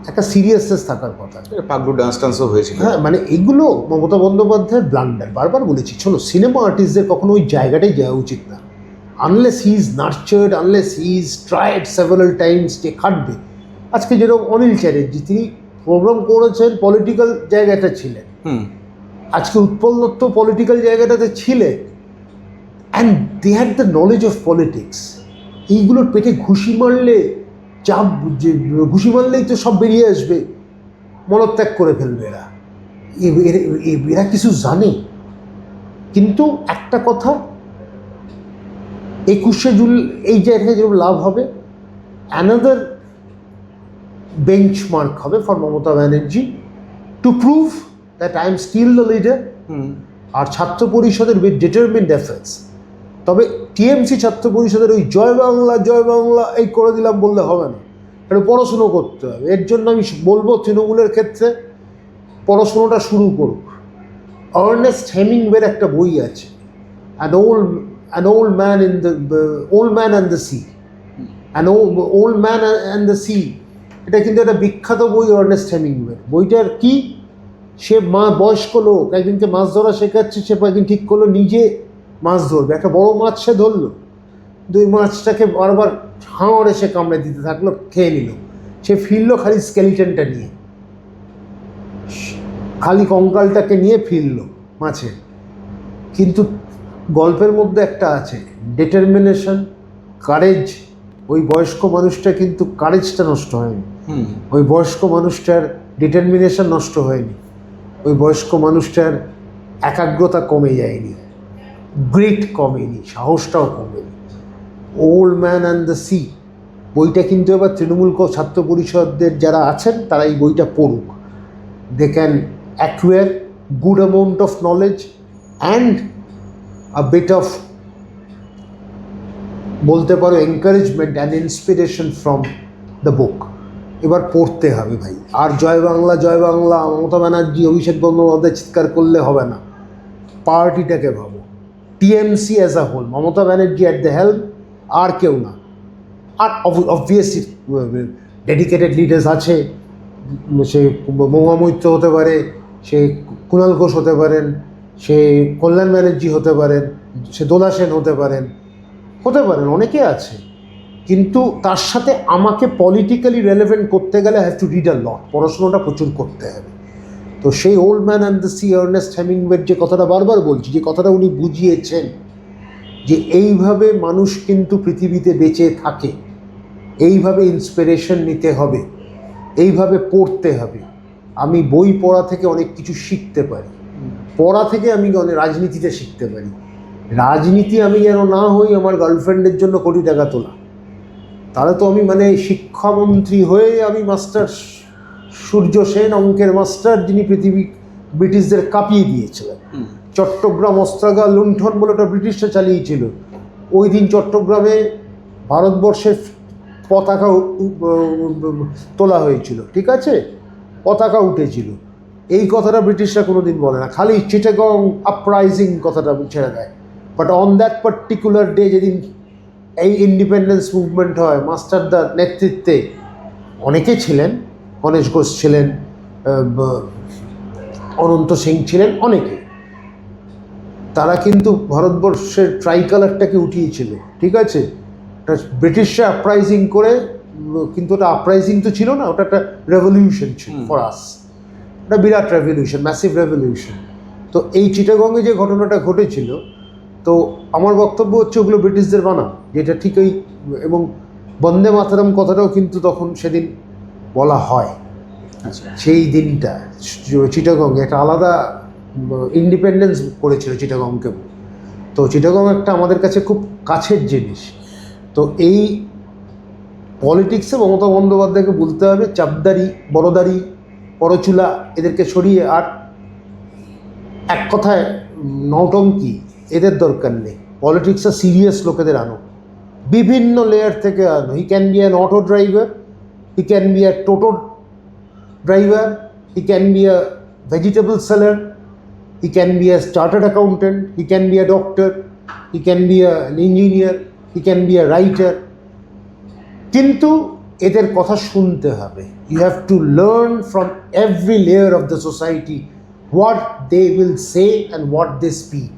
একটা সিরিয়াসনেস থাকার কথা। পাগলু ডান্সও হয়েছিল। হ্যাঁ, মানে এইগুলো মমতা বন্দ্যোপাধ্যায়ের ব্লান্ডার। বারবার বলেছি, শোনো, সিনেমা আর্টিস্টদের কখনো ওই জায়গাটাই যাওয়া উচিত না, unless he is নার্চার্ড, unless he is tried several Times, যে খাটবে। আজকে যেরকম অনিল চ্যাটার্জি, তিনি প্রোগ্রাম করেছেন, পলিটিক্যাল জায়গাটা ছিলেন। আজকে উৎপল দত্ত পলিটিক্যাল জায়গাটাতে ছিলেন, and they had the knowledge of politics. এইগুলোর পেটে ঘুষি মারলে, ঘুষি মারলেই তো সব বেরিয়ে আসবে, মলত্যাগ করে ফেলবে এরা। এরা কিছু জানে। কিন্তু একটা কথা, 21শে জুলাই এই জায়গায় যেরকম লাভ হবে, অ্যানাদার বেঞ্চমার্ক হবে for Mamata Banerjee to prove that I am still the leader. আর ছাত্র পরিষদের উইথ ডিটারমিনড এফার্টস। তবে টিএমসি ছাত্র পরিষদের ওই জয় বাংলা এই করে দিলাম বললে হবে না, একটু পড়াশুনো করতে হবে। এর জন্য আমি বলবো, তৃণমূলের ক্ষেত্রে পড়াশুনোটা শুরু করুক। আর্নেস্ট হেমিংওয়ের একটা বই আছে, An old man and the sea. Old Man and the Sea, এটা কিন্তু একটা বিখ্যাত বই আর্নেস্ট হেমিংওয়ের। বইটার কি, সে বয়স্ক লোক, একদিনকে মাছ ধরা শেখাচ্ছে, সে একদিন ঠিক করলো নিজে মাছ ধরবে। একটা বড় মাছ সে ধরলো, দুই মাছটাকে বারবার হাঁড়ে সে কামড়ে দিতে থাকলো, খেয়ে নিল। সে ফিরলো খালি স্কেলিটনটা নিয়ে, খালি কঙ্কালটাকে নিয়ে ফিরলো মাছের। কিন্তু গল্পের মধ্যে একটা আছে, ডিটারমিনেশন, কারেজ। ওই বয়স্ক মানুষটা কিন্তু কারেজটা নষ্ট হয়নি, ওই বয়স্ক মানুষটার ডিটারমিনেশন নষ্ট হয়নি, ওই বয়স্ক মানুষটার একাগ্রতা কমে যায়নি, গ্রিট কমেনি, সাহসটাও কমেনি। Old man and the C বইটা কিন্তু এবার তৃণমূল ছাত্র পরিষদের যারা আছেন তারা এই বইটা পড়ুক। They can acquire good amount of knowledge and a bit of, বলতে পারো, encouragement and inspiration from the book. এবার পড়তে হবে ভাই। আর জয় বাংলা মমতা ব্যানার্জি, অভিষেক বন্দ্যোপাধ্যায় চিৎকার করলে হবে না। পার্টিটাকে ভাবো, TMC as a whole, Mamata Banerjee at the help, আর কেউ না। আর অবভিয়াসলি ডেডিকেটেড লিডার্স আছে, সে মহুয়া মৈত্র হতে পারে, সে কুণাল ঘোষ হতে পারেন, সে কল্যাণ ব্যানার্জি হতে পারেন, সে দোলা সেন হতে পারেন, অনেকে আছে। কিন্তু তার সাথে আমাকে পলিটিক্যালি রেলেভেন্ট করতে গেলে have to read a lot, পড়াশোনাটা প্রচুর করতে হবে। তো সেই old man and the sea Ernest হেমিংওয়ের যে কথাটা বারবার বলছি, যে কথাটা উনি বুঝিয়েছেন যে এইভাবে মানুষ কিন্তু পৃথিবীতে বেঁচে থাকে, এইভাবে ইন্সপিরেশন নিতে হবে, এইভাবে পড়তে হবে। আমি বই পড়া থেকে অনেক কিছু শিখতে পারি, পড়া থেকে আমি অনেক রাজনীতিতে শিখতে পারি। রাজনীতি আমি যেন না হই আমার গার্লফ্রেন্ডের জন্য কোটি টাকা তোলা, তাহলে তো আমি মানে শিক্ষামন্ত্রী হয়ে আমি মাস্টার সূর্য সেন, অঙ্কের মাস্টার, যিনি ব্রিটিশদের কাঁপিয়ে দিয়েছিলেন। চট্টগ্রাম অস্ত্রাগার লুণ্ঠন বলে ওটা ব্রিটিশরা চালিয়েছিল। ওই দিন চট্টগ্রামে ভারতবর্ষের পতাকা তোলা হয়েছিল, ঠিক আছে, পতাকা উঠেছিল। এই কথাটা ব্রিটিশরা কোনো দিন বলে না, খালি চিটাগং আপরাইজিং কথাটা ছেড়ে দেয়। But on that particular day, যেদিন এই ইন্ডিপেন্ডেন্স মুভমেন্ট হয় মাস্টারদার নেতৃত্বে, অনেকে ছিলেন, গণেশ ঘোষ ছিলেন, অনন্ত সিং ছিলেন, অনেকে, তারা কিন্তু ভারতবর্ষের ট্রাইকালারটাকে উঠিয়েছিল, ঠিক আছে। ব্রিটিশরা আপরাইজিং করে, কিন্তু ওটা আপরাইজিং তো ছিল না, ওটা একটা রেভলিউশন ছিল ফর আস, একটা বিরাট রেভলিউশন, ম্যাসিভ রেভলিউশন। তো এই চিটাগংয়ে যে ঘটনাটা ঘটেছিল, তো আমার বক্তব্য হচ্ছে ওগুলো ব্রিটিশদের বানা, যেটা ঠিক ওই, এবং বন্দে মাতরম কথাটাও কিন্তু তখন সেদিন বলা হয়। আচ্ছা, সেই দিনটা চিটাগংয়ে একটা আলাদা ইন্ডিপেন্ডেন্স করেছিল চিটাগংকে। তো চিটাগং একটা আমাদের কাছে খুব কাছের জিনিস। তো এই পলিটিক্সে মমতা বন্দ্যোপাধ্যায়কে বলতে হবে চাপদারি, বড়দারি, পরচুলা এদেরকে সরিয়ে, আর এক কথায় নৌটঙ্কি এদের দরকার নেই। পলিটিক্সে সিরিয়াস লোকেদের আনো, বিভিন্ন লেয়ার থেকে আনো। He can be an auto driver, he can be a toto driver, he can be a vegetable seller, he can be a chartered accountant, he can be a doctor, he can be an engineer, he can be a writer. কিন্তু এদের কথা শুনতে হবে। You have to learn from every layer of the society what they will say and what they speak.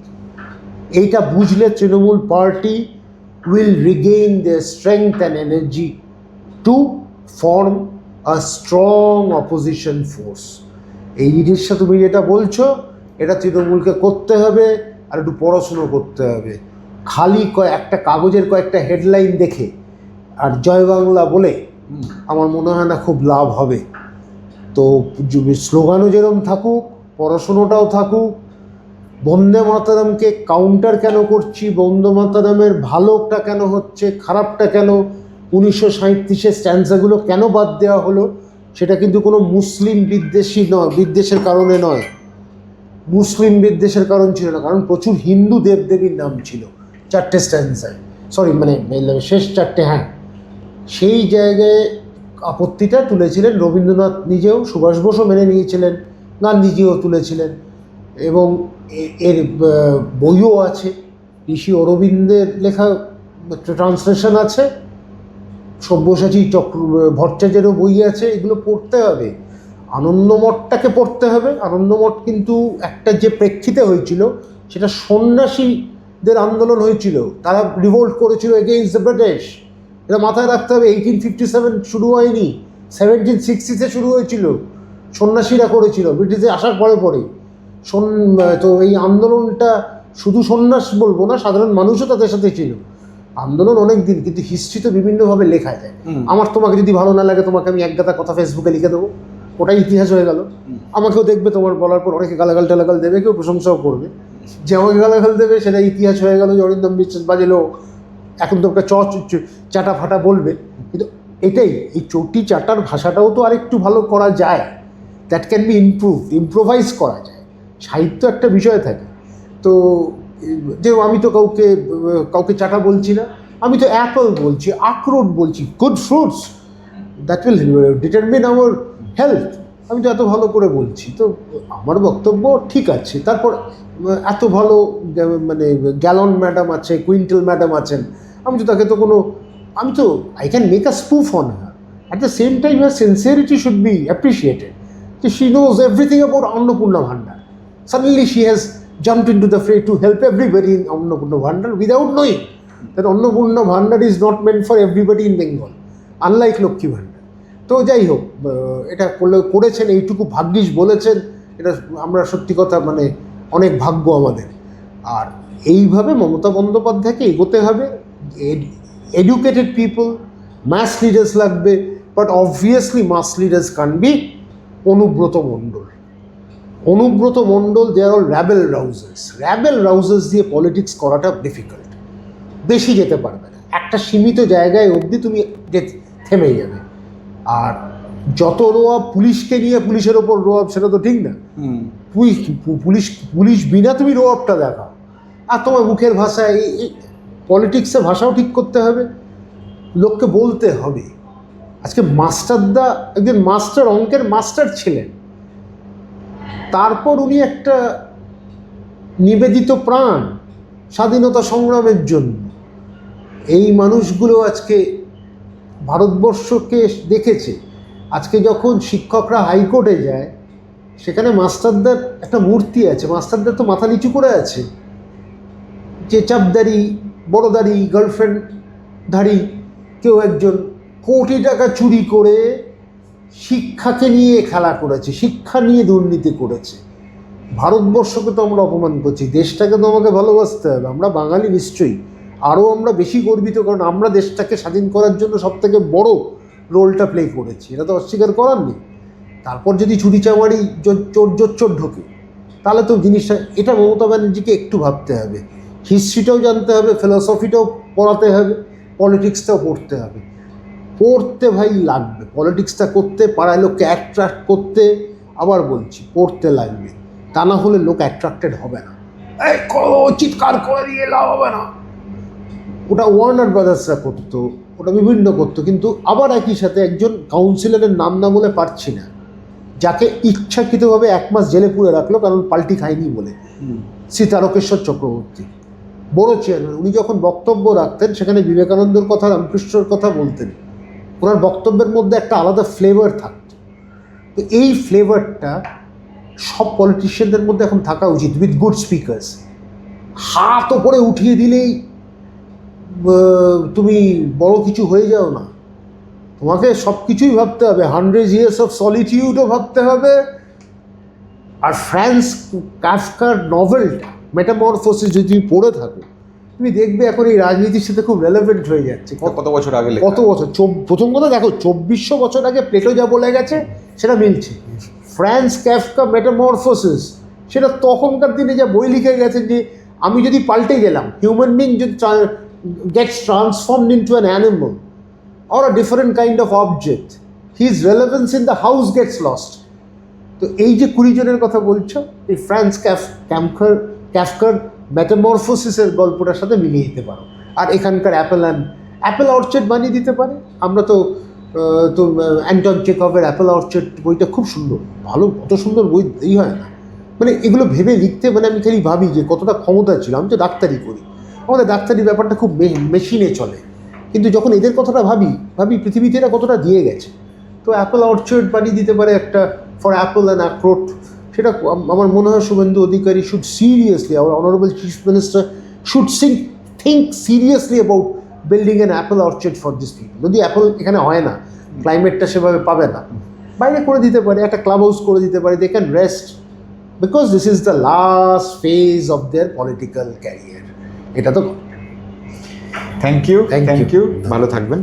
এইটা বুঝলে Trinamool party will regain their strength and energy to form a strong opposition force. এই জিনিসটা তুমি যেটা বলছো, এটা তৃণমূলকে করতে হবে, আর একটু পড়াশুনো করতে হবে। খালি একটা কাগজের কয়েকটা হেডলাইন দেখে আর জয় বাংলা বলে আমার মনে হয় না খুব লাভ হবে। তো স্লোগানও যেরকম থাকুক, পড়াশুনোটাও থাকুক। বন্দে মাতরমকে কাউন্টার কেন করছি, বন্দে মাতরমের ভালোটা কেন হচ্ছে, খারাপটা কেন, 1937-এর স্ট্যান্সাগুলো কেন বাদ দেওয়া হলো, সেটা কিন্তু কোনো মুসলিম বিদ্বেষের কারণে নয়, মুসলিম বিদ্বেষের কারণ ছিল না, কারণ প্রচুর হিন্দু দেবদেবীর নাম ছিল 4টে স্ট্যান্সায়, সরি মানে শেষ 4টে, হ্যাঁ। সেই জায়গায় আপত্তিটা তুলেছিলেন রবীন্দ্রনাথ নিজেও, সুভাষ বোসও মেনে নিয়েছিলেন, গান্ধীজিও তুলেছিলেন, এবং এর বইও আছে, ঋষি অরবিন্দের লেখা ট্রান্সলেশন আছে, সব্যসাচী ভট্টাচার্যেরও বই আছে। এগুলো পড়তে হবে, আনন্দমঠটাকে পড়তে হবে। আনন্দমঠ কিন্তু একটা যে প্রেক্ষিতে হয়েছিল, সেটা সন্ন্যাসীদের আন্দোলন হয়েছিল, তারা রিভোল্ট করেছিল এগেইনস্ট দ্য ব্রিটিশ। এটা মাথায় রাখতে হবে। 1857 শুরু হয়নি, 1760-তে শুরু হয়েছিল, সন্ন্যাসীরা করেছিল, ব্রিটিশে আসার পরে পরে। তো এই আন্দোলনটা শুধু সন্ন্যাস বলবো না, সাধারণ মানুষও তাদের সাথে ছিল। আন্দোলন অনেক দিন, কিন্তু হিস্ট্রি তো বিভিন্নভাবে লেখা যায়। আমার তোমাকে যদি ভালো না লাগে, তোমাকে আমি এক গাদা কথা ফেসবুকে লিখে দেবো, ওটাই ইতিহাস হয়ে গেল। আমাকেও দেখবে, তোমার বলার পর অনেকে গালাগাল টালাগাল দেবে, কেউ প্রশংসাও করবে, যে আমাকে গালাগাল দেবে, সেটা ইতিহাস হয়ে গেল। যে অরিন্দম বিশ্বাস বাজেলো এখন তো একটা চাটা ফাটা বলবে, কিন্তু এটাই, এই চটি চাটার ভাষাটাও তো আরেকটু ভালো করা যায়। দ্যাট ক্যান বি ইম্প্রোভাইজ করা যায়। সাহিত্য একটা বিষয় থাকে। তো যে আমি তো কাউকে চাটা বলছি না, আমি তো অ্যাপল বলছি, আখরোট বলছি, good fruits, that will determine our health. আমি তো এত ভালো করে বলছি, তো আমার বক্তব্য ঠিক আছে। তারপর এত ভালো মানে গ্যালন ম্যাডাম আছে, কুইন্টেল ম্যাডাম আছেন, আমি তো তাকে তো কোনো, আমি তো I can make a spoof on her, At the same time, her sincerity should be appreciated. So she knows everything about Annapurna Bhandar. Suddenly she has jumped into the fray to help everybody in Annapurna Bhandar without knowing that Annapurna Bhandar is not meant for everybody in Bengal, unlike Lokki Bhandar. তো যাই হোক, এটা করেছেন, এইটুকু ভাগ্যিস বলেছেন, এটা আমরা সত্যি কথা মানে অনেক ভাগ্য আমাদের। আর এইভাবে মমতা বন্দ্যোপাধ্যায়কে এগোতে হবে। এডুকেটেড পিপল, মাস লিডার্স লাগবে, but obviously mass leaders can be Anubrata Mondal. Anubrata Mondal, they are all rabble rousers দিয়ে পলিটিক্স করাটা ডিফিকাল্ট, বেশি যেতে পারবে না, একটা সীমিত জায়গায় অবধি তুমি থেমে যাবে। আর যত রোয়াব পুলিশকে নিয়ে, পুলিশের ওপর রোয়াব, সেটা তো ঠিক না। পুলিশ বিনা তুমি রোয়াবটা দেখাও, আর তোমার মুখের ভাষায় পলিটিক্সে ভাষাও ঠিক করতে হবে, লোককে বলতে হবে। আজকে মাস্টারদা একজন মাস্টার, অঙ্কের মাস্টার ছিলেন, তারপর উনি একটা নিবেদিত প্রাণ স্বাধীনতা সংগ্রামের জন্য। এই মানুষগুলো আজকে ভারতবর্ষকে দেখেছে। আজকে যখন শিক্ষকরা হাইকোর্টে যায়, সেখানে মাস্টারদার একটা মূর্তি আছে, মাস্টারদার তো মাথা নিচু করে আছে, যে চাপদারি, বড়দারি, গার্লফ্রেন্ডধারী কেউ একজন কোটি টাকা চুরি করে শিক্ষাকে নিয়ে খেলা করেছে, শিক্ষা নিয়ে দুর্নীতি করেছে। ভারতবর্ষকে তো আমরা অপমান করছি, দেশটাকে তো আমাকে ভালোবাসতে হবে। আমরা বাঙালি নিশ্চয়ই, আরও আমরা বেশি গর্বিত, কারণ আমরা দেশটাকে স্বাধীন করার জন্য সবথেকে বড় রোলটা প্লে করেছি, এটা তো অস্বীকার করার নেই। তারপর যদি চুরি চামারি চোর ঢোকে, তাহলে তো জিনিসটা, এটা মমতা ব্যানার্জিকে একটু ভাবতে হবে। হিস্ট্রিটাও জানতে হবে, ফিলসফিটাও পড়াতে হবে, পলিটিক্সটাও পড়তে হবে। পড়তে ভাই লাগবে, পলিটিক্সটা করতে, পাড়ায় লোককে অ্যাট্রাক্ট করতে, আবার বলছি পড়তে লাগবে, তা না হলে লোক অ্যাট্রাক্টেড হবে না। এই চিৎকার করে দিয়ে লাভ হবে না। ওটা ওয়ার্নার ব্রাদার্সরা করতো, ওটা বিভিন্ন করতো, কিন্তু আবার একই সাথে একজন কাউন্সিলরের নাম না বলে পারছি না, যাকে ইচ্ছাকৃতভাবে 1 মাস জেলে পুরে রাখলো কারণ পাল্টি খায়নি বলে, শ্রী তারকেশ্বর চক্রবর্তী, বড় চেয়ারম্যান। উনি যখন বক্তব্য রাখতেন, সেখানে বিবেকানন্দের কথা, রামকৃষ্ণর কথা বলতেন, ওনার বক্তব্যের মধ্যে একটা আলাদা ফ্লেভার থাকতো। তো এই ফ্লেভারটা সব পলিটিশিয়ানদের মধ্যে এখন থাকা উচিত, উইথ গুড স্পিকার্স। হাত ওপরে উঠিয়ে দিলেই তুমি বড় কিছু হয়ে যাও না, তোমাকে সব কিছুই ভাবতে হবে। 100 years of solitudeও ভাবতে হবে। আর ফ্রান্স কাফকার নভেলটা মেটামরফোসিস যদি তুমি পড়ে থাকো, তুমি দেখবে এখন এই রাজনীতির সাথে খুব রেলেভেন্ট হয়ে যাচ্ছে। কত বছর আগে, কত বছর, প্রথম কথা দেখো, 2400 বছর আগে প্লেটো যা বলে গেছে সেটা মিলছে। ফ্রান্স কাফকা মেটামরফোসিস, সেটা তখনকার দিনে যা বই লিখে গেছেন, যে আমি যদি পাল্টে গেলাম, হিউম্যান বিং যদি gets transformed into an animal or a different kind of object, his relevance in the house gets lost. তো এই যে 20 জনের কথা বলছো, এই ফ্রান্স ক্যাফকার মেটামরফোসিসের গল্পটার সাথে মিলিয়ে দিতে পারো। আর এখানকার অ্যাপেল অর্চার্ড বানিয়ে দিতে পারে। আমরা তো অ্যান্টন চেকভের অ্যাপেল অর্চার্ড বইটা খুব সুন্দর, ভালো, অত সুন্দর বই এই হয় না। মানে এগুলো ভেবে লিখতে, মানে আমি খালি ভাবি যে কতটা ক্ষমতা ছিল। আমি তো ডাক্তারি করি, আমাদের ডাক্তারি ব্যাপারটা খুব মেশিনে চলে, কিন্তু যখন এদের কথাটা ভাবি পৃথিবীতে এরা কতটা দিয়ে গেছে। তো অ্যাপেল অর্চার্ড বানিয়ে দিতে পারে একটা, ফর অ্যাপেল অ্যান্ড অ্যাক্রোট। সেটা আমার মনে হয় Suvendu Adhikari should seriously, our honourable chief minister should think seriously about building an apple orchard for this people. যদি অ্যাপেল এখানে হয় না, ক্লাইমেটটা সেভাবে পাবে না, বাইরে করে দিতে পারে, একটা ক্লাব হাউস করে দিতে পারে, they can rest, because this is the last phase of their political career. এটা তো থ্যাংক ইউ, ভালো থাকবেন।